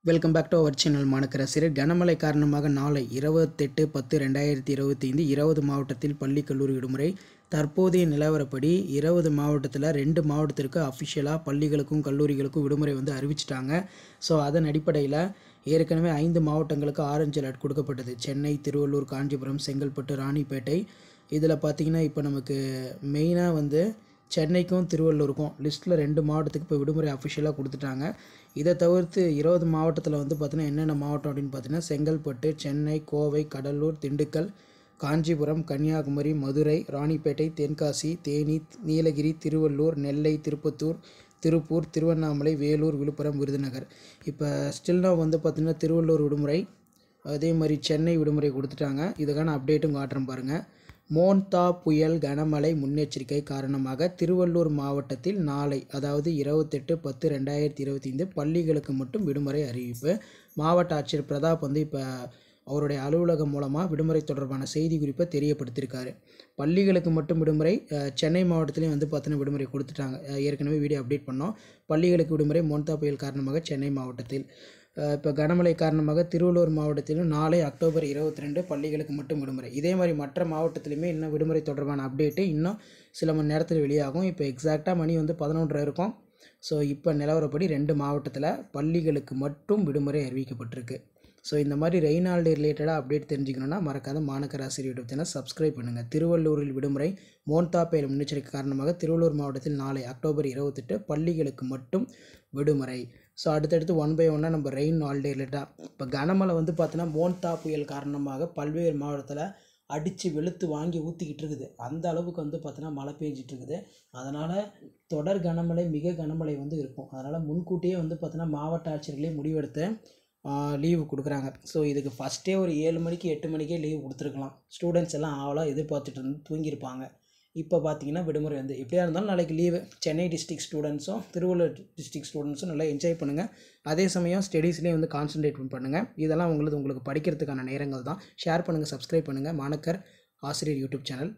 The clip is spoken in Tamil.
Welcome back to our channel மாணக்கராசிரியர். கனமழை காரணமாக நாளை 28/10/2025 20 மாவட்டத்தில் பள்ளி கல்லூரி விடுமுறை. தற்போதைய நிலவரப்படி 20 மாவட்டத்தில் 2 மாவட்டத்திற்கு அஃபிஷியலாக பள்ளிகளுக்கும் கல்லூரிகளுக்கும் விடுமுறை அறிவிச்சிட்டாங்க. ஸோ அதன் அடிப்படையில் ஏற்கனவே 5 மாவட்டங்களுக்கு ஆரஞ்சு அலர்ட் கொடுக்கப்பட்டது. சென்னை, திருவள்ளூர், காஞ்சிபுரம், செங்கல்பட்டு, ராணிப்பேட்டை. இதில் பார்த்திங்கன்னா இப்போ நமக்கு மெயினாக சென்னைக்கும் திருவள்ளூருக்கும் லிஸ்ட்டில் 2 மாவட்டத்துக்கு இப்போ விடுமுறை அஃபிஷியலாக கொடுத்துட்டாங்க. இதை தவிர்த்து 20 மாவட்டத்தில் பார்த்தீங்கன்னா என்னென்ன மாவட்டம் அப்படின்னு பார்த்தீங்கன்னா செங்கல்பட்டு, சென்னை, கோவை, கடலூர், திண்டுக்கல், காஞ்சிபுரம், கன்னியாகுமரி, மதுரை, ராணிப்பேட்டை, தென்காசி, தேனி, நீலகிரி, திருவள்ளூர், நெல்லை, திருப்பத்தூர், திருப்பூர், திருவண்ணாமலை, வேலூர், விழுப்புரம், விருதுநகர். இப்போ ஸ்டில்னா பார்த்திங்கன்னா திருவள்ளூர் விடுமுறை, அதே மாதிரி சென்னை விடுமுறை கொடுத்துட்டாங்க. இதுக்கான அப்டேட்டும் காட்டுறேன் பாருங்கள். மோன்தா புயல் கனமழை முன்னெச்சரிக்கை காரணமாக திருவள்ளூர் மாவட்டத்தில் நாளை அதாவது 28/10/2025 பள்ளிகளுக்கு மட்டும் விடுமுறை அறிவிப்பு. மாவட்ட ஆட்சியர் பிரதாப் இப்போ அவருடைய அலுவலகம் மூலமாக விடுமுறை தொடர்பான செய்தி குறிப்பை தெரியப்படுத்தியிருக்காரு. பள்ளிகளுக்கு மட்டும் விடுமுறை. சென்னை மாவட்டத்திலையும் பார்த்தீங்கன்னா விடுமுறை கொடுத்துட்டாங்க. ஏற்கனவே வீடியோ அப்டேட் பண்ணோம். பள்ளிகளுக்கு விடுமுறை மோன்தா புயல் காரணமாக சென்னை மாவட்டத்தில். இப்போ கனமழை காரணமாக திருவள்ளூர் மாவட்டத்திலும் நாளை அக்டோபர் 22 பள்ளிகளுக்கு மட்டும் விடுமுறை. இதே மாதிரி மற்ற மாவட்டத்திலுமே இன்னும் விடுமுறை தொடர்பான அப்டேட்டு இன்னும் சில மணி நேரத்தில் வெளியாகும். இப்போ எக்ஸாக்டாக மணி 11 இருக்கும். ஸோ இப்போ நிலவரப்படி 2 மாவட்டத்தில் பள்ளிகளுக்கு மட்டும் விடுமுறை அறிவிக்கப்பட்டிருக்கு. ஸோ இந்த மாதிரி ரெயின் ஹாலிடே ரிலேட்டடாக அப்டேட் தெரிஞ்சுக்கணுன்னா மறக்காத மாணக்கராசிரியர் யூடியூப் சேனல் சப்ஸ்கிரைப் பண்ணுங்கள். திருவள்ளூரில் விடுமுறை. மோன்தா புயல் முன்னெச்சரிக்கை காரணமாக திருவள்ளூர் மாவட்டத்தில் நாளை அக்டோபர் 28 பள்ளிகளுக்கு மட்டும் விடுமுறை. ஸோ அடுத்தடுத்து 1 by 1 நம்ம ரெயின் ஹாலிடே ரிலேட்டாக. இப்போ கனமழை பார்த்தீங்கன்னா மோன்தா புயல் காரணமாக பல்வேறு மாவட்டத்தில் அடித்து வெளுத்து வாங்கி ஊற்றிக்கிட்டு இருக்குது. அந்த அளவுக்கு பார்த்தீங்கன்னா மழை பெஞ்சிட்டு இருக்குது. அதனால் தொடர் கனமழை, மிக கனமழை இருக்கும். அதனால் முன்கூட்டியே பார்த்தீங்கன்னா மாவட்ட ஆட்சியர்களே முடிவெடுத்து லீவு கொடுக்குறாங்க. ஸோ இதுக்கு ஃபஸ்ட்டே ஒரு 7 மணிக்கு 8 மணிக்கே லீவு கொடுத்துருக்கலாம். ஸ்டூடெண்ட்ஸ் எல்லாம் ஆவலாக எதிர்பார்த்துட்டு தூங்கியிருப்பாங்க. இப்போ பார்த்தீங்கன்னா விடுமுறை எப்படியா இருந்தாலும் நாளைக்கு லீவு. சென்னை டிஸ்ட்ரிக்ட் ஸ்டூடெண்ட்ஸும் திருவள்ளூர் டிஸ்ட்ரிக்ட் ஸ்டூடெண்ட்ஸும் நல்லா என்ஜாய் பண்ணுங்கள். அதே சமயம் ஸ்டடீஸ்லேயே கான்சன்ட்ரேட் பண்ணுங்கள். இதெல்லாம் உங்களுக்கு படிக்கிறதுக்கான நேரங்கள் தான். ஷேர் பண்ணுங்கள், சப்ஸ்கிரைப் பண்ணுங்கள். மாணக்கர் ஆசிரியர் யூடியூப் சேனல்.